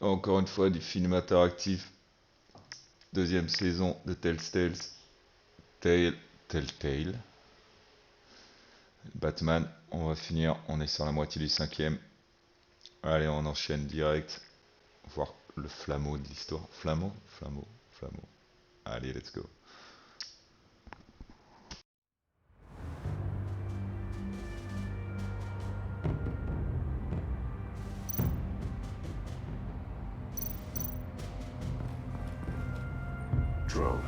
Encore une fois, du film interactif. Deuxième saison de Telltale. Batman, on va finir. On est sur la moitié du cinquième. Allez, on enchaîne direct. Voir le flammeau de l'histoire. Flammeau. Allez, let's go. Drone.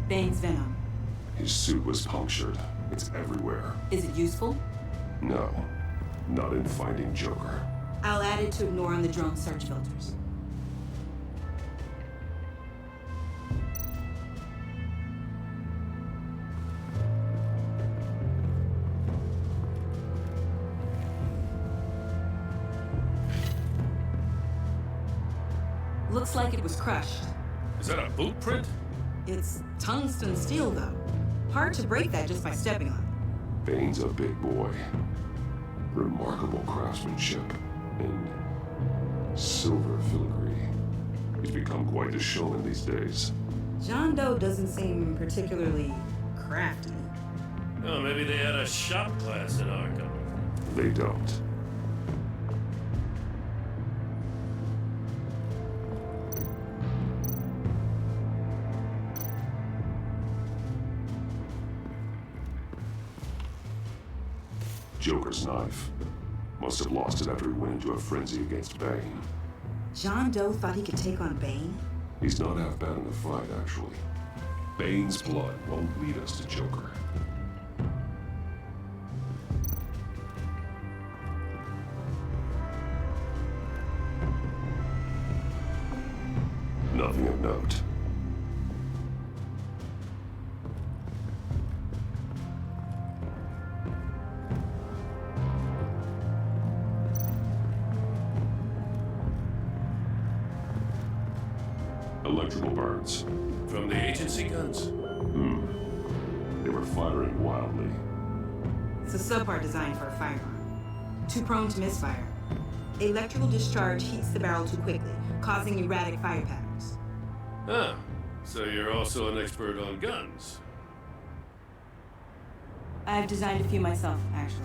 Bane's venom. His suit was punctured. It's everywhere. Is it useful? No. Not in finding Joker. I'll add it to ignore on the drone search filters. Looks like it was crushed. Is that a boot print? It's tungsten steel, though. Hard to break that just by stepping on it. Bane's a big boy. Remarkable craftsmanship and silver filigree. He's become quite the showman these days. John Doe doesn't seem particularly crafty. Oh, maybe they had a shop class in Arkham. They don't. Joker's knife. Must have lost it after he went into a frenzy against Bane. John Doe thought he could take on Bane? He's not half bad in the fight, actually. Bane's blood won't lead us to Joker. Nothing of note. Electrical burns. From the agency guns? They were firing wildly. It's a subpart designed for a firearm. Too prone to misfire. Electrical discharge heats the barrel too quickly, causing erratic fire patterns. Ah, so you're also an expert on guns. I've designed a few myself, actually.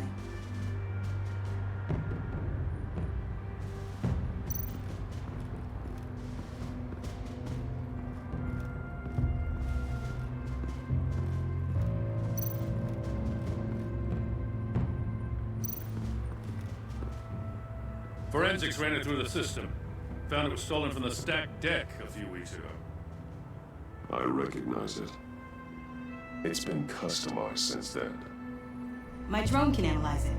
Forensics ran it through the system. Found it was stolen from the stacked deck a few weeks ago. I recognize it. It's been customized since then. My drone can analyze it.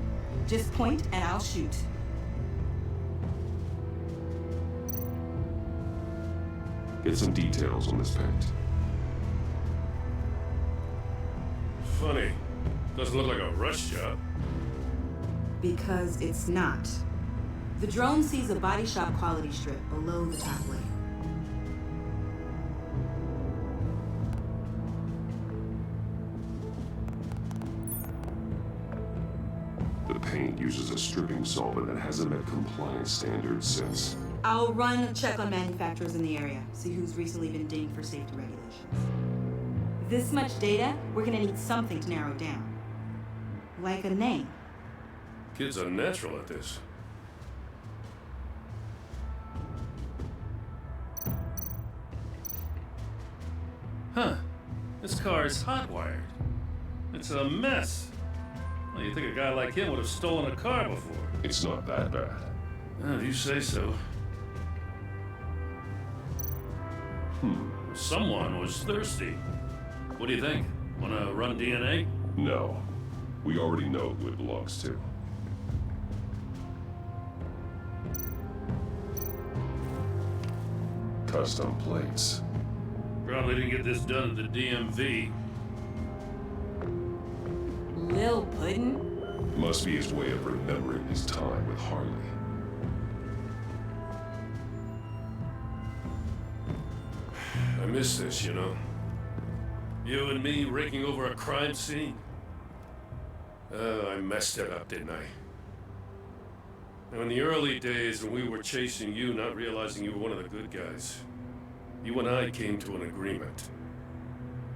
Just point and I'll shoot. Get some details on this paint. Funny. Doesn't look like a rush job. Because it's not. The drone sees a body shop quality strip below the top layer. The paint uses a stripping solvent that hasn't met compliance standards since. I'll run a check on manufacturers in the area, see who's recently been dinged for safety regulations. This much data, we're gonna need something to narrow it down. Like a name. Kid's a natural at this. Huh. This car is hot-wired. It's a mess. Well, you'd think a guy like him would have stolen a car before. It's not that bad. If you say so. Someone was thirsty. What do you think? Wanna run DNA? No. We already know who it belongs to. Custom plates. Probably didn't get this done at the DMV. Lil Puddin'? Must be his way of remembering his time with Harley. I miss this, you know. You and me raking over a crime scene. Oh, I messed it up, didn't I? Now, in the early days when we were chasing you, not realizing you were one of the good guys, you and I came to an agreement.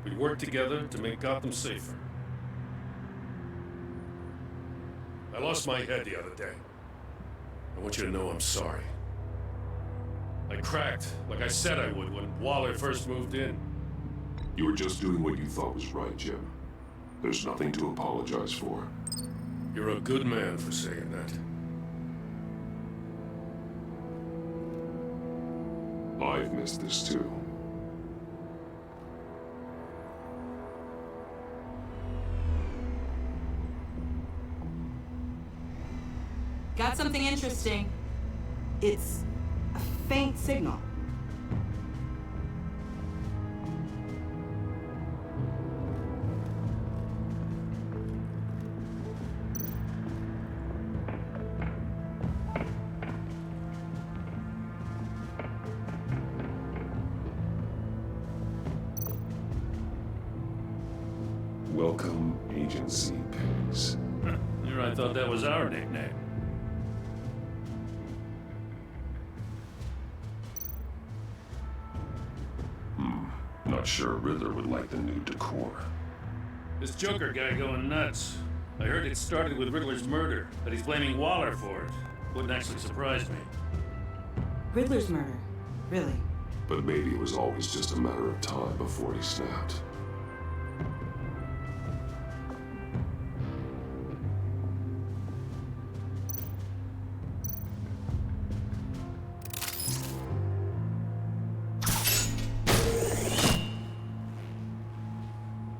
We'd work together to make Gotham safer. I lost my head the other day. I want you to know I'm sorry. I cracked, like I said I would when Waller first moved in. You were just doing what you thought was right, Jim. There's nothing to apologize for. You're a good man for saying that. I've missed this too. Got something interesting. It's a faint signal. Welcome, Agency Pigs. I thought that was our nickname. Not sure Riddler would like the new decor. This Joker guy going nuts. I heard it started with Riddler's murder, that he's blaming Waller for it. Wouldn't actually surprise me. Riddler's murder? Really? But maybe it was always just a matter of time before he snapped.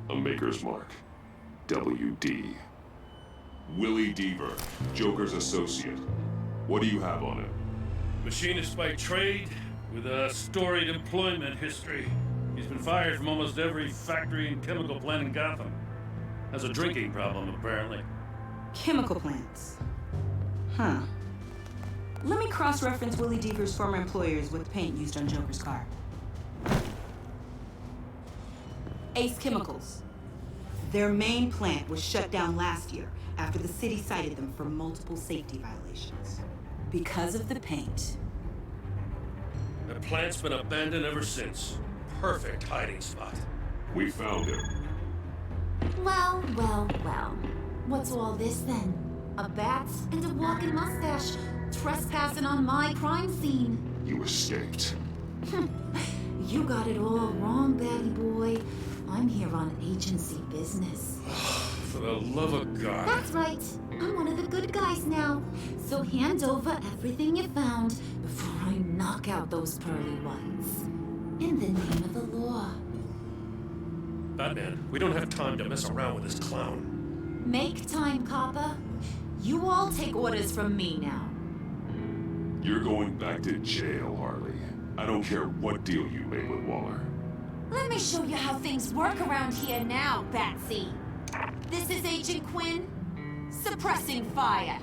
A Maker's Mark. WD. Willie Deaver, Joker's associate. What do you have on him? Machinist by trade, with a storied employment history. He's been fired from almost every factory and chemical plant in Gotham. Has a drinking problem, apparently. Chemical plants. Huh. Let me cross-reference Willie Deaver's former employers with the paint used on Joker's car. Ace Chemicals. Their main plant was shut down last year after the city cited them for multiple safety violations. Because of the paint. The plant's been abandoned ever since. Perfect hiding spot. We found him. Well, well, well. What's all this then? A bat and a walking mustache trespassing on my crime scene. You escaped. You got it all wrong, Batty boy. I'm here on agency business. For the love of God. That's right. I'm one of the good guys now. So hand over everything you found before I knock out those pearly ones. In the name of the law. Batman, we don't have time to mess around with this clown. Make time, copper. You all take orders from me now. You're going back to jail, Harley. I don't care what deal you made with Waller. Let me show you how things work around here now, Batsy. This is Agent Quinn, suppressing fire.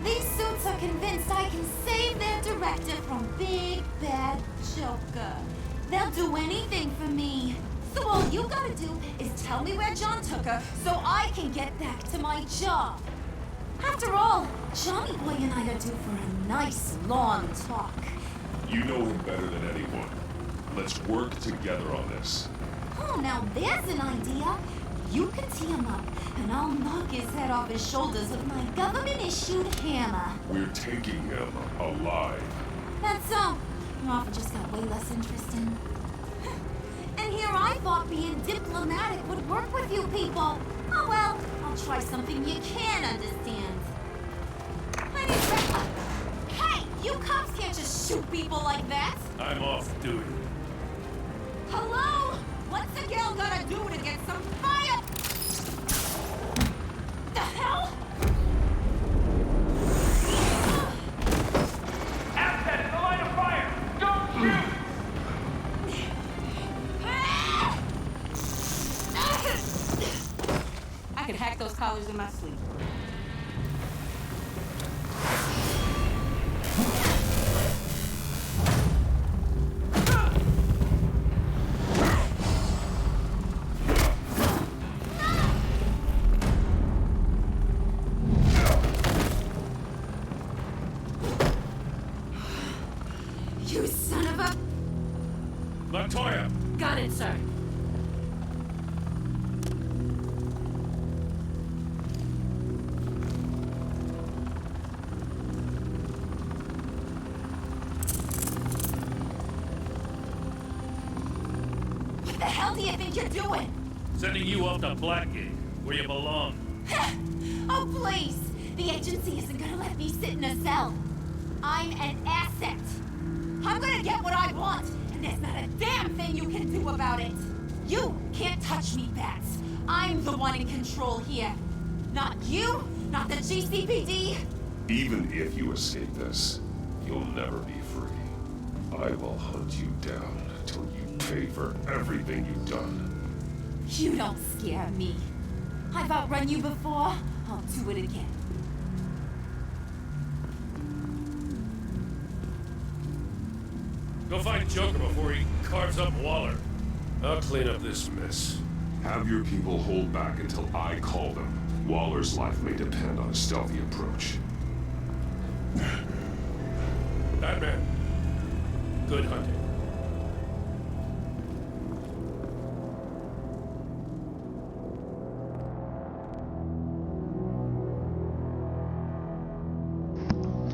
These suits are convinced I can save their director from Big Bad Joker. They'll do anything for me. So all you gotta do is tell me where John took her so I can get back to my job. After all, Johnny Boy and I are due for a nice long talk. You know him better than anyone. Let's work together on this. Oh, now there's an idea. You can tee him up, and I'll knock his head off his shoulders with my government-issued hammer. We're taking him alive. That's so. Your offer just got way less interesting. And here I thought being diplomatic would work with you people. Oh well, I'll try something you can understand. Hey, you cops can't just shoot people like that. I'm off duty. Hello? What's a girl gotta do to get some fire? The hell? Assets in the line of fire! Don't shoot! I could hack those collars in my sleep. You son of a... Montoya! Got it, sir. What the hell do you think you're doing? Sending you off to Blackgate, where you belong. Oh, please! The agency isn't gonna let me sit in a cell. I'm an asset. I'm gonna get what I want, and there's not a damn thing you can do about it. You can't touch me, Bats. I'm the one in control here. Not you, not the GCPD. Even if you escape this, you'll never be free. I will hunt you down until you pay for everything you've done. You don't scare me. I've outrun you before. I'll do it again. Go find Joker before he carves up Waller. I'll clean up this mess. Have your people hold back until I call them. Waller's life may depend on a stealthy approach. Batman, good hunting.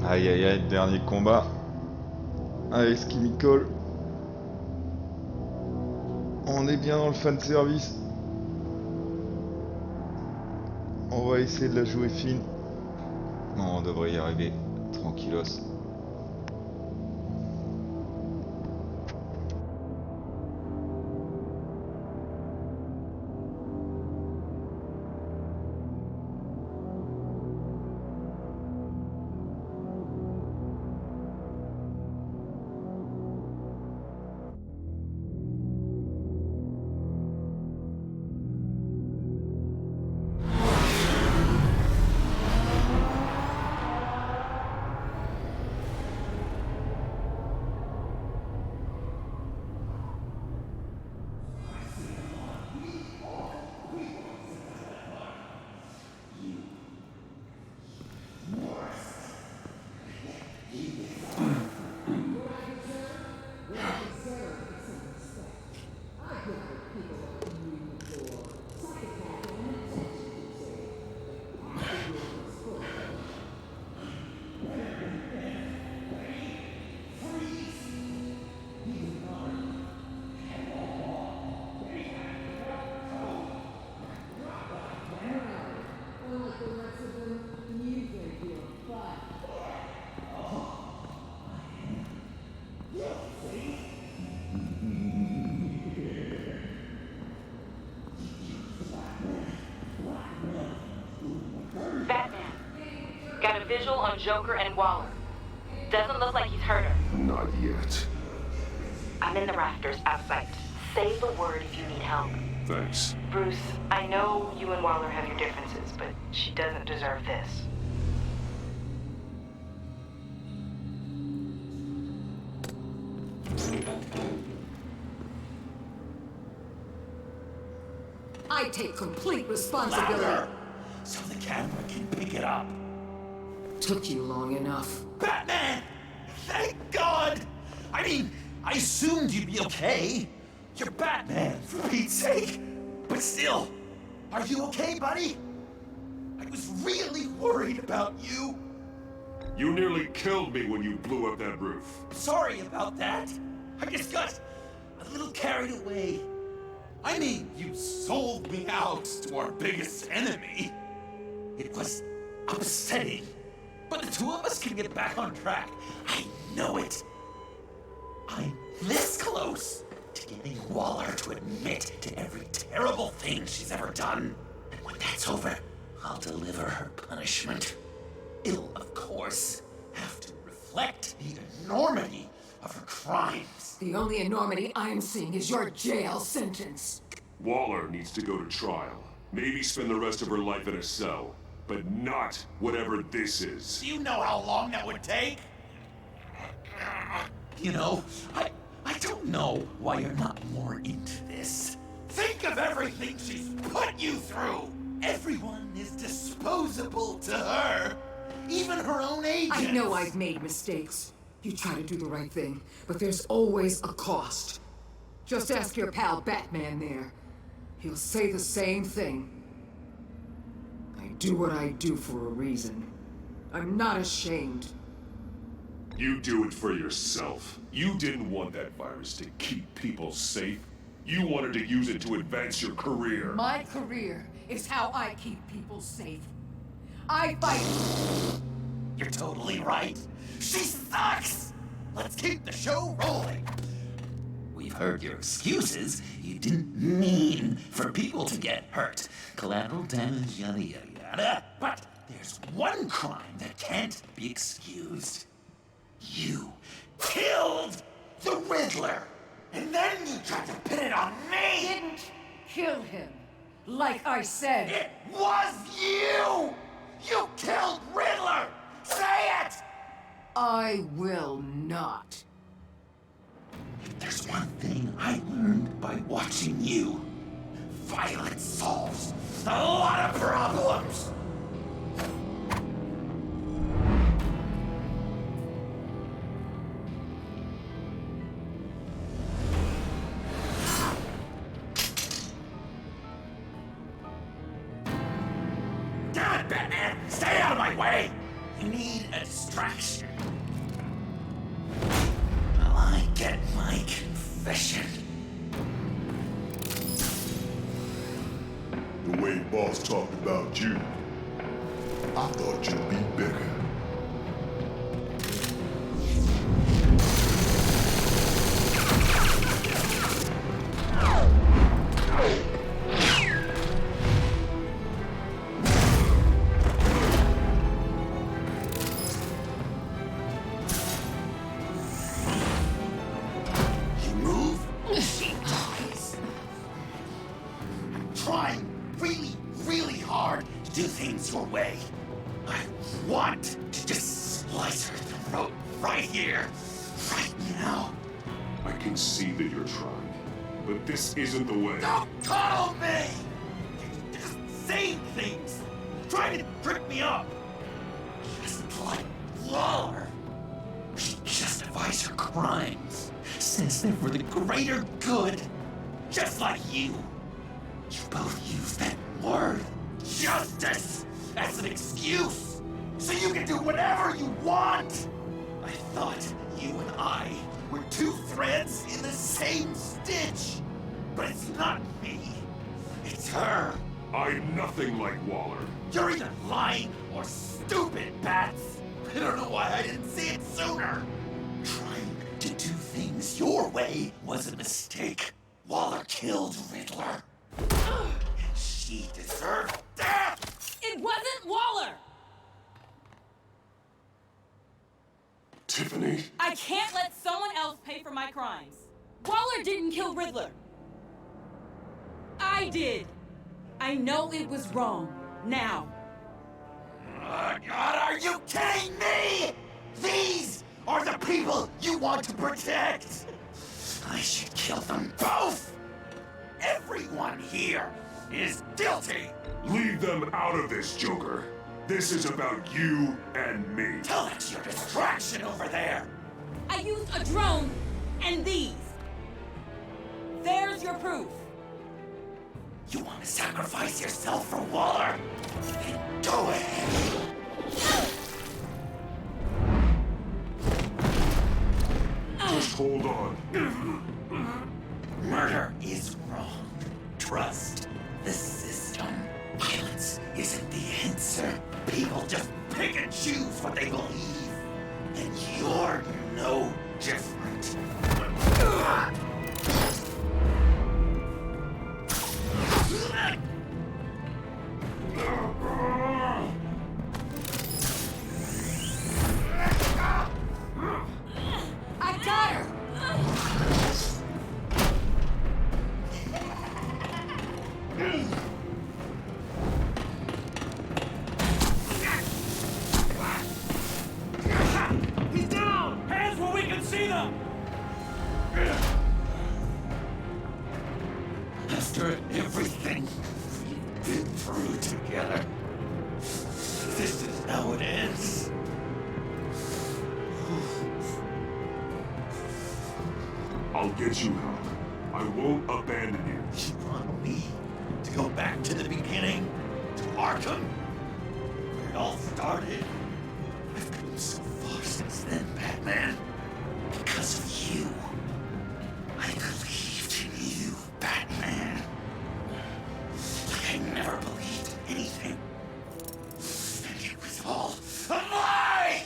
Aïe aïe aïe, dernier combat. Allez, ce qui m'y colle. On est bien dans le fan service. On va essayer de la jouer fine. Non, on devrait y arriver. Tranquillos. Got a visual on Joker and Waller. Doesn't look like he's hurt her. Not yet. I'm in the rafters outside. Say the word if you need help. Thanks. Bruce, I know you and Waller have your differences, but she doesn't deserve this. I take complete responsibility. Louder, so the camera can pick it up. Took you long enough. Batman! Thank God! I mean, I assumed you'd be okay. You're Batman, for Pete's sake. But still, are you okay, buddy? I was really worried about you. You nearly killed me when you blew up that roof. Sorry about that. I just got a little carried away. I mean, you sold me out to our biggest enemy. It was upsetting. But the two of us can get back on track. I know it. I'm this close to getting Waller to admit to every terrible thing she's ever done. And when that's over, I'll deliver her punishment. It'll, of course, have to reflect the enormity of her crimes. The only enormity I'm seeing is your jail sentence. Waller needs to go to trial. Maybe spend the rest of her life in a cell, but not whatever this is. Do you know how long that would take? You know, I don't know why you're not more into this. Think of everything she's put you through! Everyone is disposable to her. Even her own agents. I know I've made mistakes. You try to do the right thing, but there's always a cost. Just ask your pal Batman there. He'll say the same thing. I do what I do for a reason. I'm not ashamed. You do it for yourself. You didn't want that virus to keep people safe. You wanted to use it to advance your career. My career is how I keep people safe. I fight. You're totally right. She sucks! Let's keep the show rolling. We've heard your excuses. You didn't mean for people to get hurt. Collateral damage, yada yada yada. But there's one crime that can't be excused. You killed the Riddler! And then you tried to pin it on me! Didn't kill him. Like I said. It was you! You killed Riddler! Say it! I will not. If there's one thing I learned by watching you, violence solves a lot of problems! God, Batman! Stay out of my way! You need a distraction. Well, I get my confession. The way Boss talked about you, I thought you'd be bigger. You move, she dies. I'm trying really hard to do things your way. I want to just slice her throat right here, right now. I can see that you're trying, but this isn't the way. Don't coddle me! You're just saying things, trying to trip me up. Just like Waller. She justifies her crimes, says they're for the greater good, just like you. You both use that word, justice, as an excuse, so you can do whatever you want. I thought you and I were two threads in the same stitch, but it's not me. It's her. I'm nothing like Waller. You're either lying or stupid, Bats. I don't know why I didn't see it sooner. Trying to do things your way was a mistake. Waller killed Riddler. And she deserved death! It wasn't Waller! Tiffany? I can't let someone else pay for my crimes. Waller didn't kill Riddler. I did. I know it was wrong. Now. Oh, God, are you kidding me? These are the people you want to protect. I should kill them both. Everyone here is guilty. Leave them out of this, Joker. This is about you and me. Tell that to your distraction over there. I used a drone and these. There's your proof. You want to sacrifice yourself for Waller? Then go ahead. Just hold on. Murder is wrong. Trust the system. Violence isn't the answer. People just pick and choose what they believe. And you're no different. I got her! through together. This is how it ends. I'll get you help. I won't abandon you. You want me to go back to the beginning? To Arkham? Where it all started? I've come so far since then, Batman. Because of you. I believed in you, Batman. Like I never believed anything. And it was all a lie!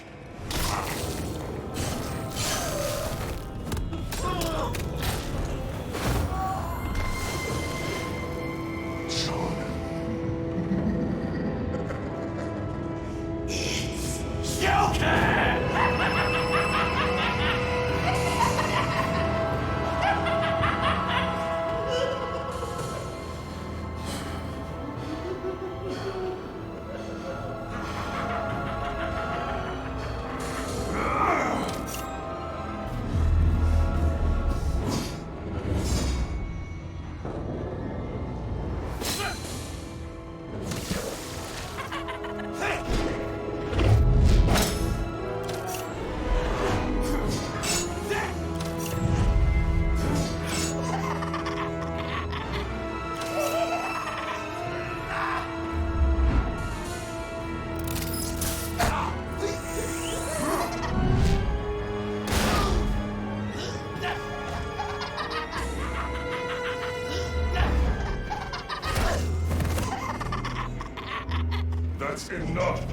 That's enough.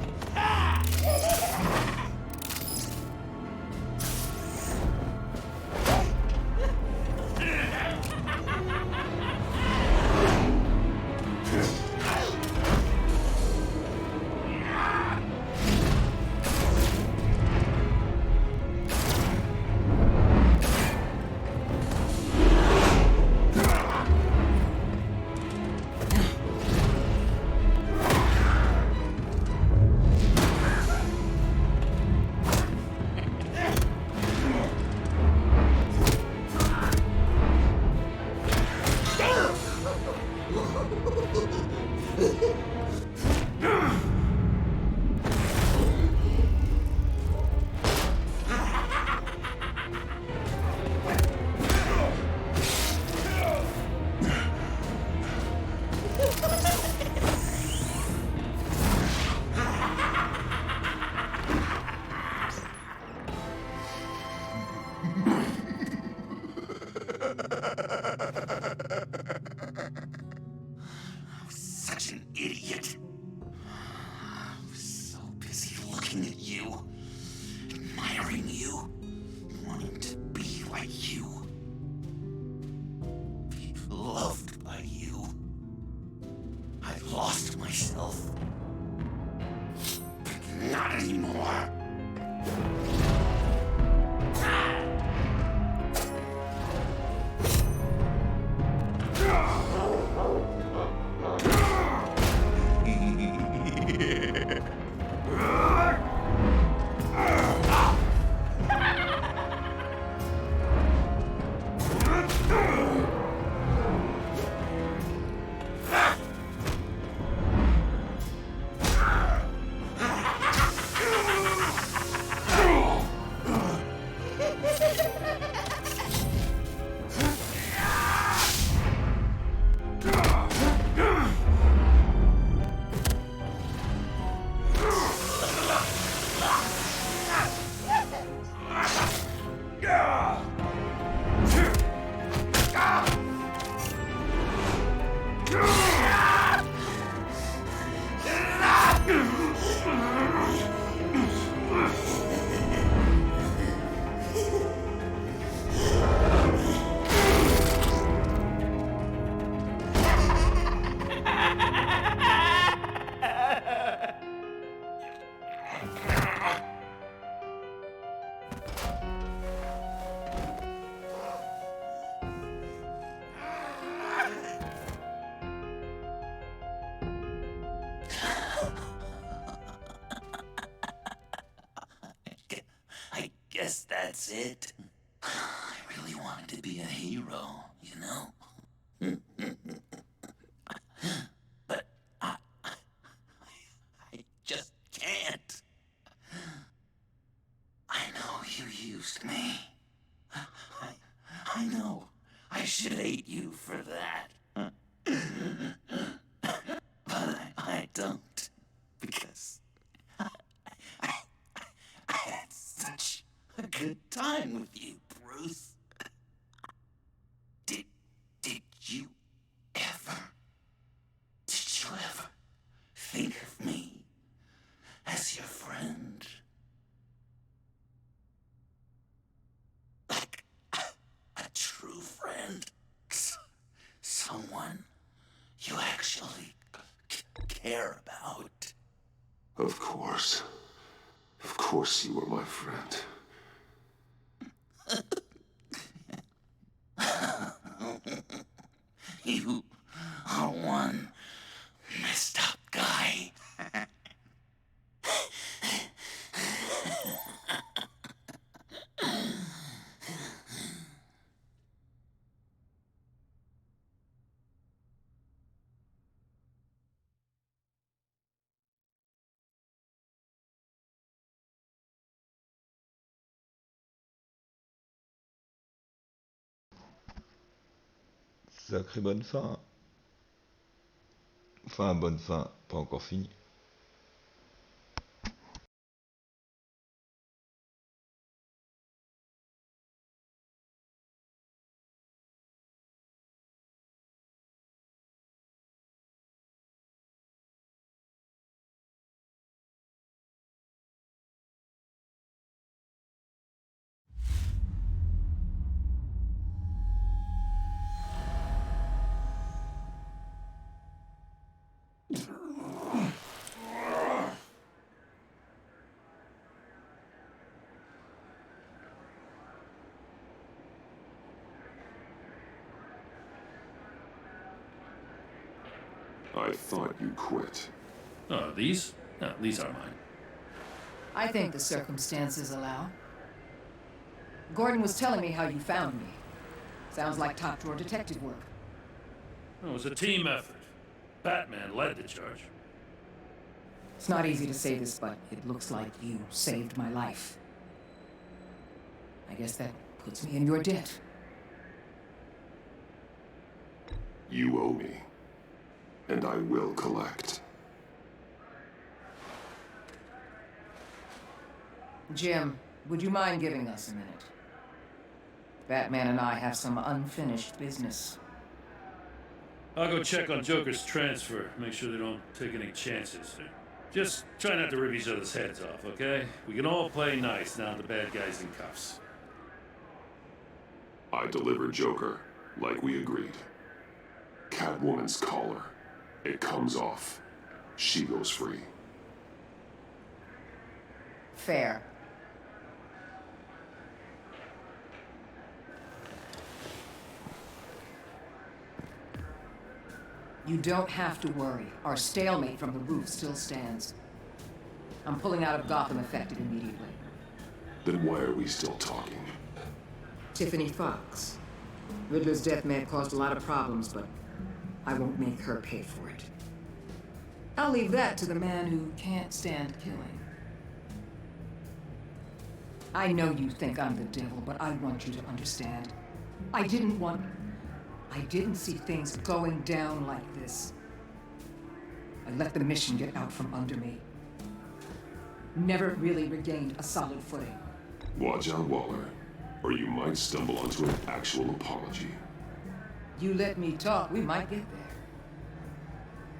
Such an idiot. I was so busy looking at you, admiring you, wanting to be like you, be loved by you. I lost myself. But not anymore. I guess that's it. I really wanted to be a hero, you know? But should hate you for that. But I don't. Because I had such a good time with you, Bruce. Did you ever think of me as your friend? Like a true friend? Someone you actually care about? Of course. Of course you were my friend. You are one messed up guy. Sacrée bonne fin. Enfin, bonne fin, pas encore fini. I thought you quit. Oh, these? No, these are mine. I think the circumstances allow. Gordon was telling me how you found me. Sounds like top-drawer detective work. It was a team effort. Batman led the charge. It's not easy to say this, but it looks like you saved my life. I guess that puts me in your debt. You owe me. And I will collect. Jim, would you mind giving us a minute? Batman and I have some unfinished business. I'll go check on Joker's transfer, make sure they don't take any chances. Just try not to rip each other's heads off, okay? We can all play nice now the bad guy's in cuffs. I delivered Joker, like we agreed. Catwoman's collar. It comes off. She goes free. Fair. You don't have to worry. Our stalemate from the roof still stands. I'm pulling out of Gotham effective immediately. Then why are we still talking? Tiffany Fox. Riddler's death may have caused a lot of problems, but I won't make her pay for it. I'll leave that to the man who can't stand killing. I know you think I'm the devil, but I want you to understand. I didn't see things going down like this. I let the mission get out from under me. Never really regained a solid footing. Watch out, Waller, or you might stumble onto an actual apology. You let me talk, we might get there.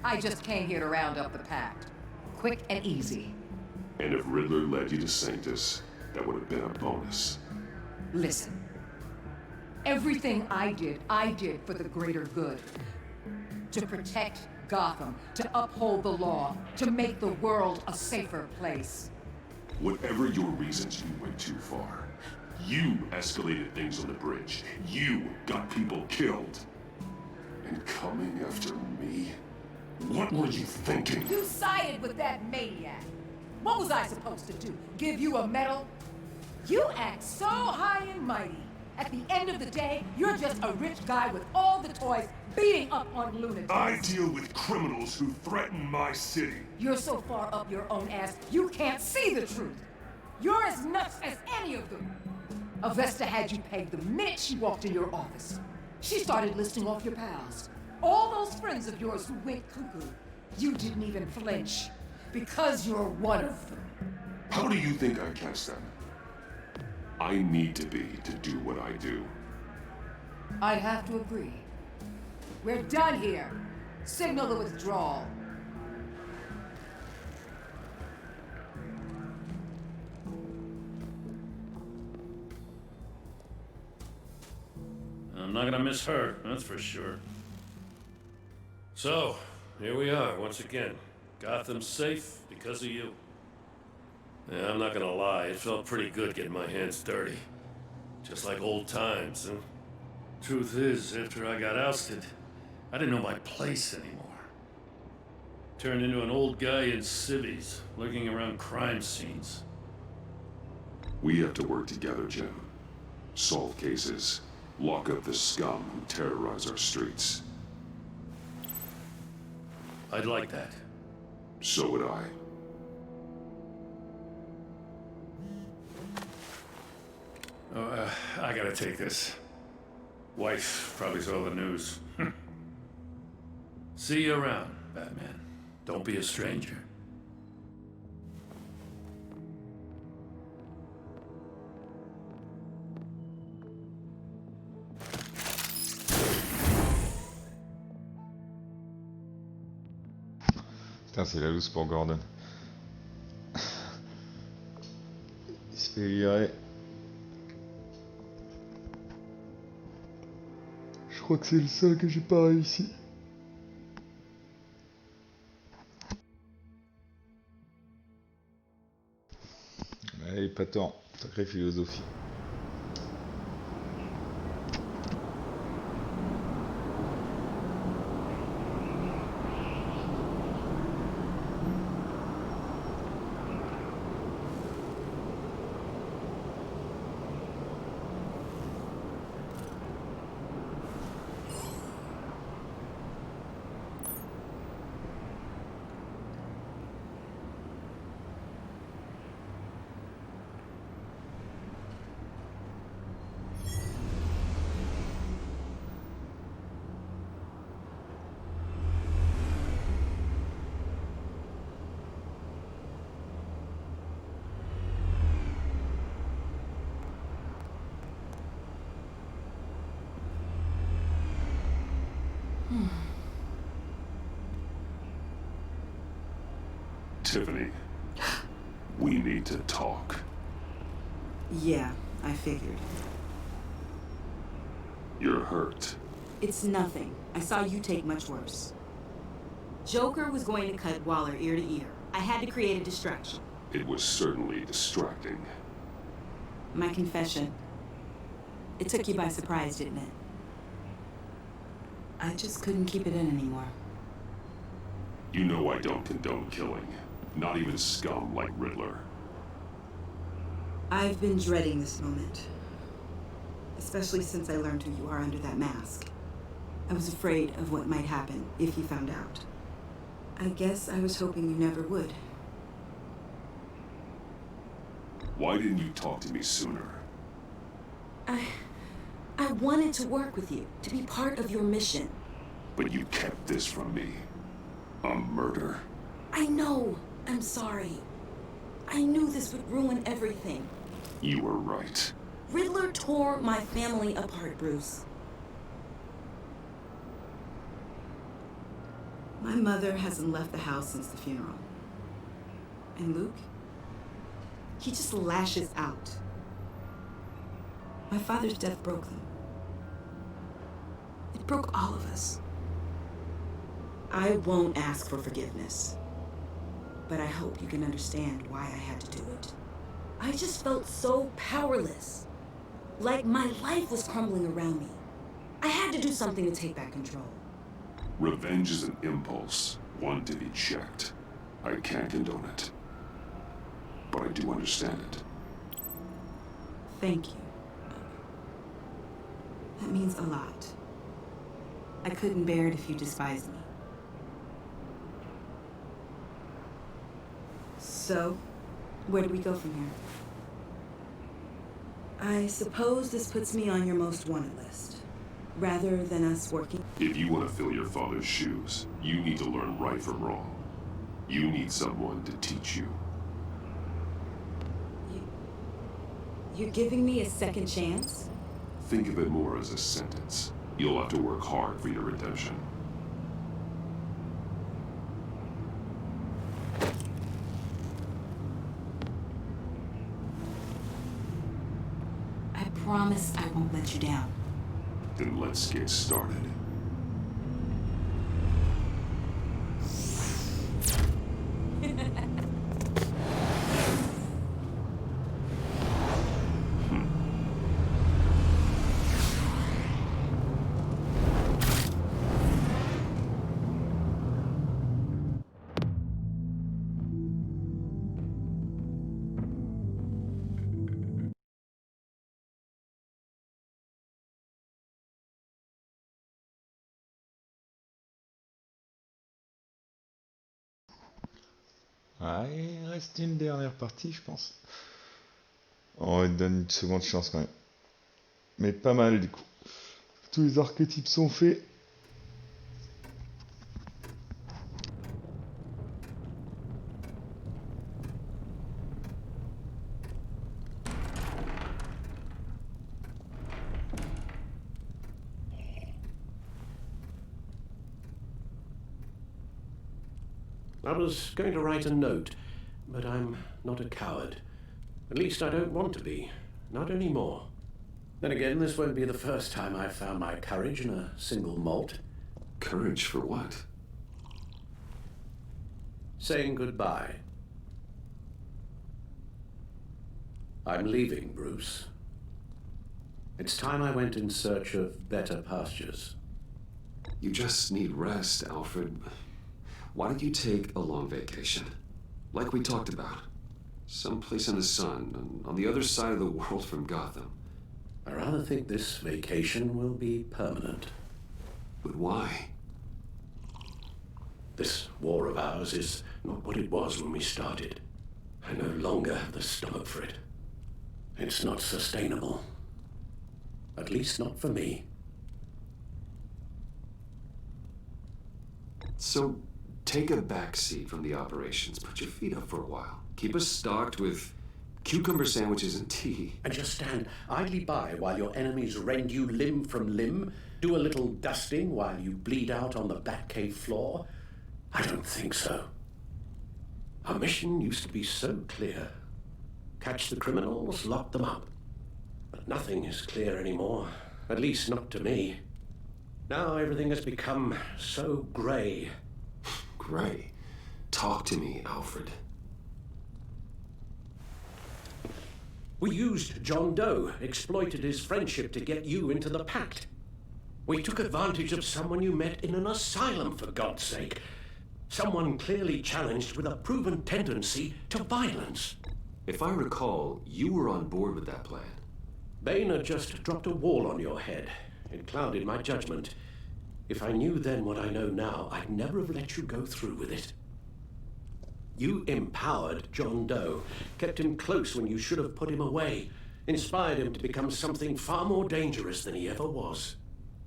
I just came here to round up the pact. Quick and easy. And if Riddler led you to Sanctus, that would have been a bonus. Listen. Everything I did for the greater good. To protect Gotham, to uphold the law, to make the world a safer place. Whatever your reasons, you went too far. You escalated things on the bridge. You got people killed. And coming after me? What were you thinking? You sided with that maniac. What was I supposed to do? Give you a medal? You act so high and mighty. At the end of the day, you're just a rich guy with all the toys beating up on lunatics. I deal with criminals who threaten my city. You're so far up your own ass, you can't see the truth. You're as nuts as any of them. Avesta had you pegged the minute she walked in your office. She started listing off your pals. All those friends of yours who went cuckoo. You didn't even flinch. Because you're one of them. How do you think I catch them? I need to be to do what I do. I have to agree. We're done here. Signal the withdrawal. I'm not gonna miss her, that's for sure. So, here we are once again. Gotham's safe because of you. Yeah, I'm not gonna lie, it felt pretty good getting my hands dirty. Just like old times, and truth is, after I got ousted, I didn't know my place anymore. Turned into an old guy in civvies, lurking around crime scenes. We have to work together, Jim. Solve cases. Lock up the scum who terrorize our streets. I'd like that. So would I. Oh, I gotta take this. Wife probably saw the news. See you around, Batman. Don't be a stranger. Putain, c'est la loose pour Gordon. Il se fait virer. Je crois que c'est le seul que j'ai pas réussi. Allez, pas tort. Sacrée philosophie. Tiffany, we need to talk. Yeah, I figured. You're hurt. It's nothing. I saw you take much worse. Joker was going to cut Waller ear to ear. I had to create a distraction. It was certainly distracting. My confession. It took you by surprise, didn't it? I just couldn't keep it in anymore. You know I don't condone killing. Not even scum like Riddler. I've been dreading this moment. Especially since I learned who you are under that mask. I was afraid of what might happen if you found out. I guess I was hoping you never would. Why didn't you talk to me sooner? I wanted to work with you, to be part of your mission. But you kept this from me. A murder? I know. I'm sorry. I knew this would ruin everything. You were right. Riddler tore my family apart, Bruce. My mother hasn't left the house since the funeral. And Luke? He just lashes out. My father's death broke them. It broke all of us. I won't ask for forgiveness. But I hope you can understand why I had to do it. I just felt so powerless. Like my life was crumbling around me. I had to do something to take back control. Revenge is an impulse, one to be checked. I can't condone it. But I do understand it. Thank you. That means a lot. I couldn't bear it if you despised me. So, where do we go from here? I suppose this puts me on your most wanted list. rather than us working. If you want to fill your father's shoes, you need to learn right from wrong. You need someone to teach you. You're giving me a second chance? Think of it more as a sentence. You'll have to work hard for your redemption. I promise I won't let you down. Then let's get started. Ah, il reste une dernière partie, je pense. On va te donner une seconde chance quand même. Mais pas mal du coup. Tous les archétypes sont faits. I was going to write a note, but I'm not a coward. At least I don't want to be. Not anymore. Then again, this won't be the first time I've found my courage in a single malt. Courage for what? Saying goodbye. I'm leaving, Bruce. It's time I went in search of better pastures. You just need rest, Alfred. Why don't you take a long vacation? Like we talked about. Someplace in the sun, on the other side of the world from Gotham. I rather think this vacation will be permanent. But why? This war of ours is not what it was when we started. I no longer have the stomach for it. It's not sustainable. At least not for me. So, take a back seat from the operations. Put your feet up for a while. Keep us stocked with cucumber sandwiches and tea. And just stand idly by while your enemies rend you limb from limb? Do a little dusting while you bleed out on the Batcave floor? I don't think so. Our mission used to be so clear. Catch the criminals, lock them up. But nothing is clear anymore. At least not to me. Now everything has become so grey. Gray. Talk to me, Alfred. We used John Doe, exploited his friendship to get you into the pact. We took advantage of someone you met in an asylum, for God's sake. Someone clearly challenged with a proven tendency to violence. If I recall, you were on board with that plan. Boehner just dropped a wall on your head. It clouded my judgment. If I knew then what I know now, I'd never have let you go through with it. You empowered John Doe, kept him close when you should have put him away, inspired him to become something far more dangerous than he ever was.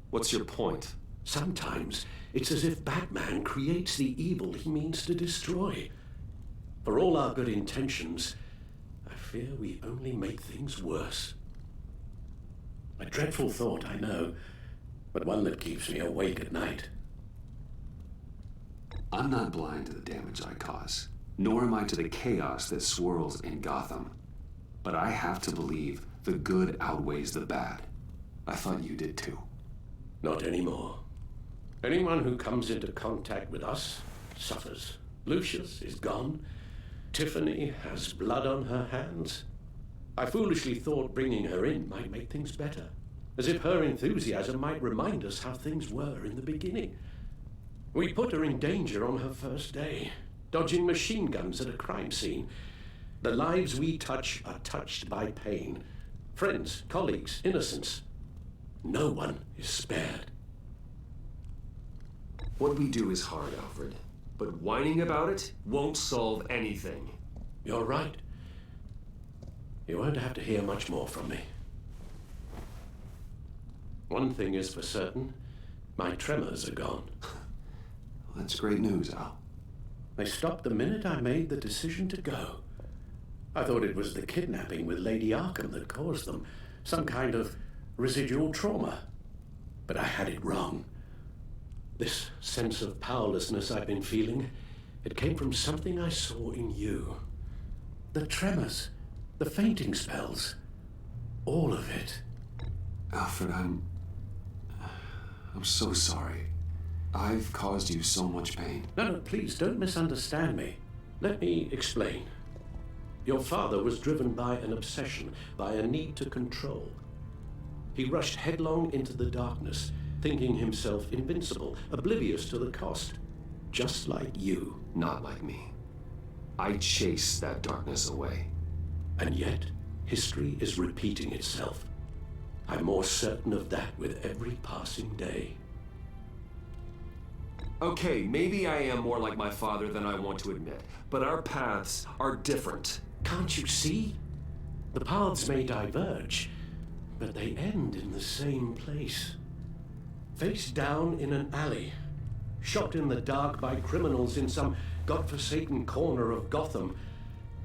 What's your point? Sometimes it's as if Batman creates the evil he means to destroy. For all our good intentions, I fear we only make things worse. A dreadful thought, I know, but one that keeps me awake at night. I'm not blind to the damage I cause, nor am I to the chaos that swirls in Gotham. But I have to believe the good outweighs the bad. I thought you did too. Not anymore. Anyone who comes into contact with us suffers. Lucius is gone. Tiffany has blood on her hands. I foolishly thought bringing her in might make things better, as if her enthusiasm might remind us how things were in the beginning. We put her in danger on her first day, dodging machine guns at a crime scene. The lives we touch are touched by pain. Friends, colleagues, innocents. No one is spared. What we do is hard, Alfred, but whining about it won't solve anything. You're right. You won't have to hear much more from me. One thing is for certain, my tremors are gone. That's great news, Al. They stopped the minute I made the decision to go. I thought it was the kidnapping with Lady Arkham that caused them, some kind of residual trauma. But I had it wrong. This sense of powerlessness I've been feeling, it came from something I saw in you. The tremors, the fainting spells, all of it. Alfred, I'm so sorry. I've caused you so much pain. No, please, don't misunderstand me. Let me explain. Your father was driven by an obsession, by a need to control. He rushed headlong into the darkness, thinking himself invincible, oblivious to the cost. Just like you. Not like me. I chased that darkness away. And yet, history is repeating itself. I'm more certain of that with every passing day. Okay, maybe I am more like my father than I want to admit, but our paths are different. Can't you see? The paths may diverge, but they end in the same place. Face down in an alley, shot in the dark by criminals in some godforsaken corner of Gotham.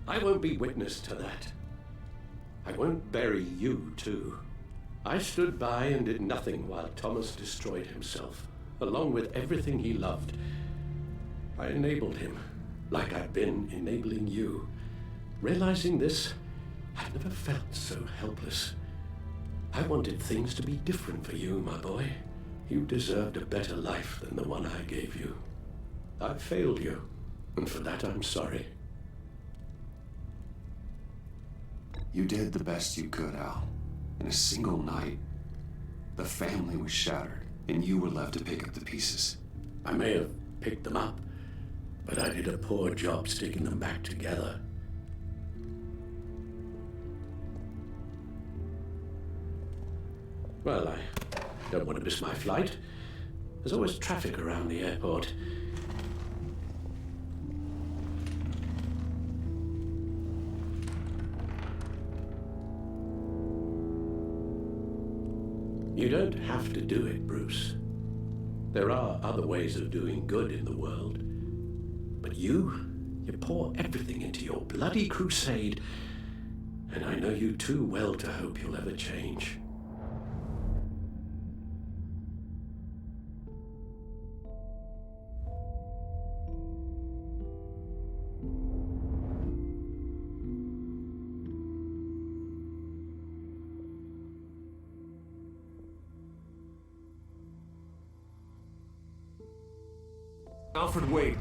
I won't be witness to that. I won't bury you, too. I stood by and did nothing while Thomas destroyed himself, along with everything he loved. I enabled him, like I've been enabling you. Realizing this, I've never felt so helpless. I wanted things to be different for you, my boy. You deserved a better life than the one I gave you. I failed you, and for that I'm sorry. You did the best you could, Al. In a single night, the family was shattered, and you were left to pick up the pieces. I may have picked them up, but I did a poor job sticking them back together. Well, I don't want to miss my flight. There's always traffic around the airport. You don't have to do it, Bruce. There are other ways of doing good in the world. But you pour everything into your bloody crusade, and I know you too well to hope you'll ever change. Alfred, wait.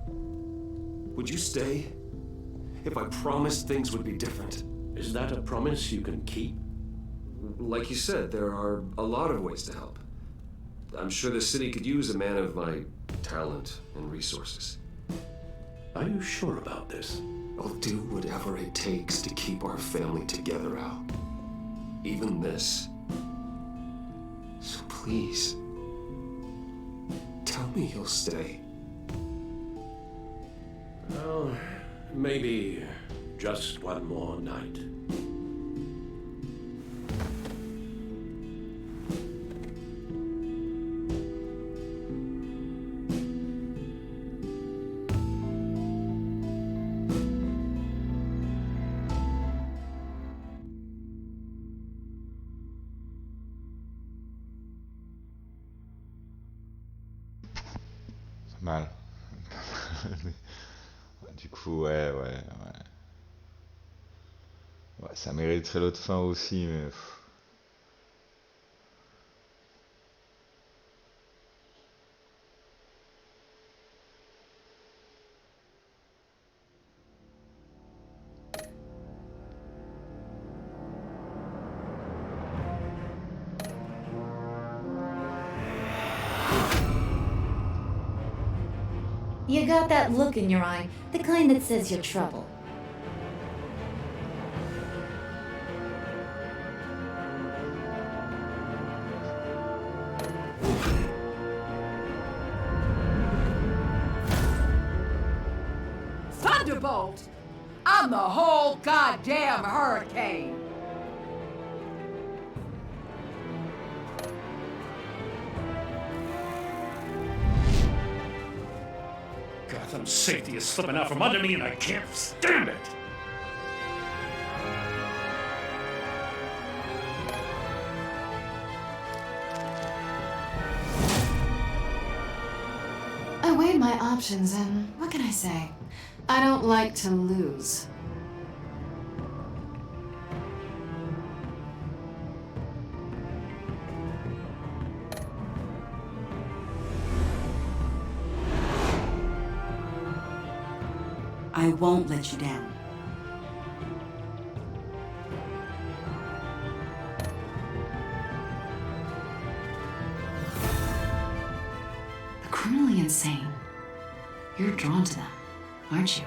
Would you stay? If I promised things would be different. Is that a promise you can keep? Like you said, there are a lot of ways to help. I'm sure the city could use a man of my talent and resources. Are you sure about this? I'll do whatever it takes to keep our family together, Al. Even this. So please, tell me you'll stay. Well, maybe just one more night. Mal. Du coup, ouais. Ouais, ça mériterait l'autre fin aussi, mais... You got that look in your eye, the kind that says you're trouble. Thunderbolt! I'm the whole goddamn hurricane! Gotham's safety is slipping out from under me and I can't stand it! I weighed my options and what can I say? I don't like to lose. I won't let you down. The criminally insane. You're drawn to them, aren't you?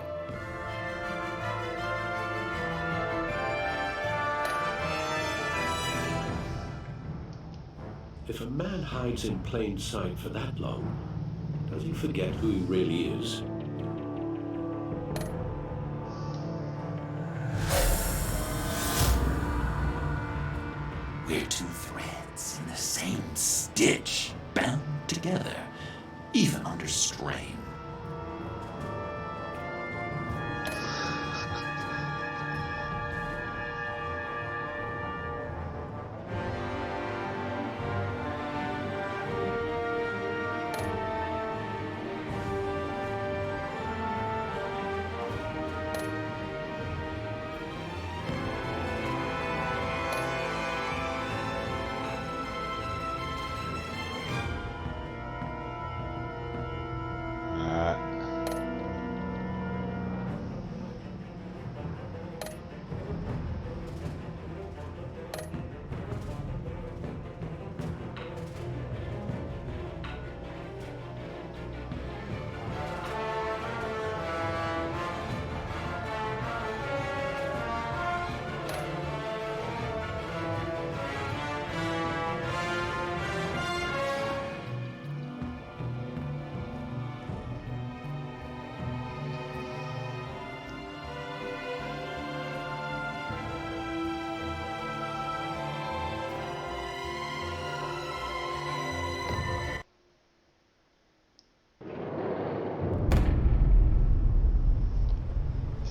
If a man hides in plain sight for that long, does he forget who he really is? We're two threads in the same stitch, bound together, even under strain.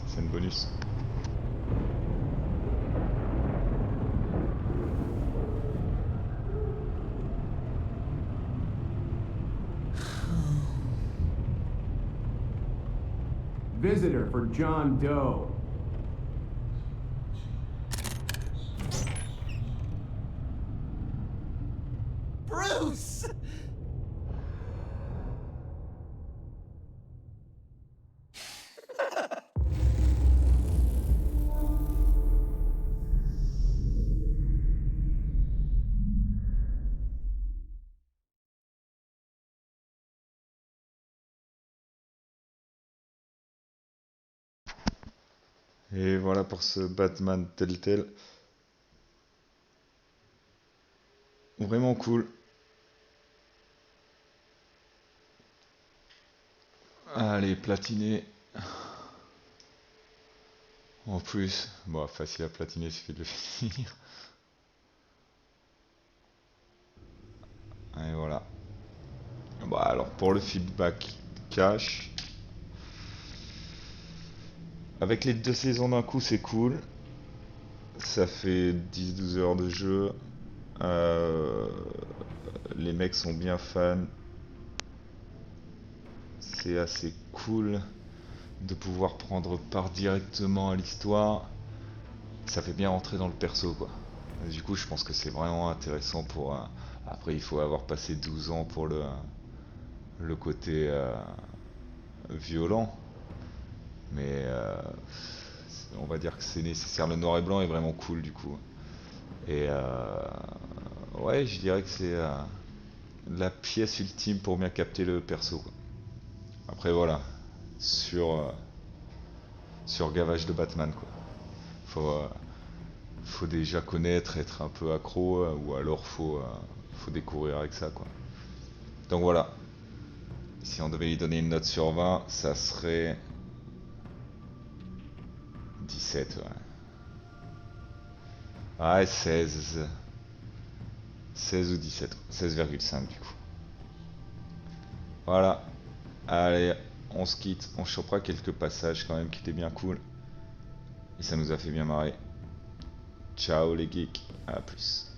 Scène bonus. Visitor for John Doe. Bruce! Et voilà pour ce Batman Telltale. Vraiment cool. Allez, platiné. En plus, bon, facile à platiner, il suffit de le finir. Et voilà. Bon, alors pour le feedback cash, avec les 2 saisons d'un coup, c'est cool. Ça fait 10-12 heures de jeu. Les mecs sont bien fans. C'est assez cool de pouvoir prendre part directement à l'histoire. Ça fait bien rentrer dans le perso, quoi. Du coup, je pense que c'est vraiment intéressant pour... Après, il faut avoir passé 12 ans pour le côté violent. Mais on va dire que c'est nécessaire. Le noir et blanc est vraiment cool, du coup. Et ouais, je dirais que c'est la pièce ultime pour bien capter le perso, quoi. Après, voilà. Sur gavage de Batman, quoi. Faut déjà connaître, être un peu accro, ou alors faut découvrir avec ça, quoi. Donc voilà. Si on devait lui donner une note sur 20, ça serait 17, ouais. Ouais, 16. 16 ou 17. 16,5 du coup. Voilà. Allez, on se quitte, on chopera quelques passages quand même qui étaient bien cool. Et ça nous a fait bien marrer. Ciao les geeks, à plus.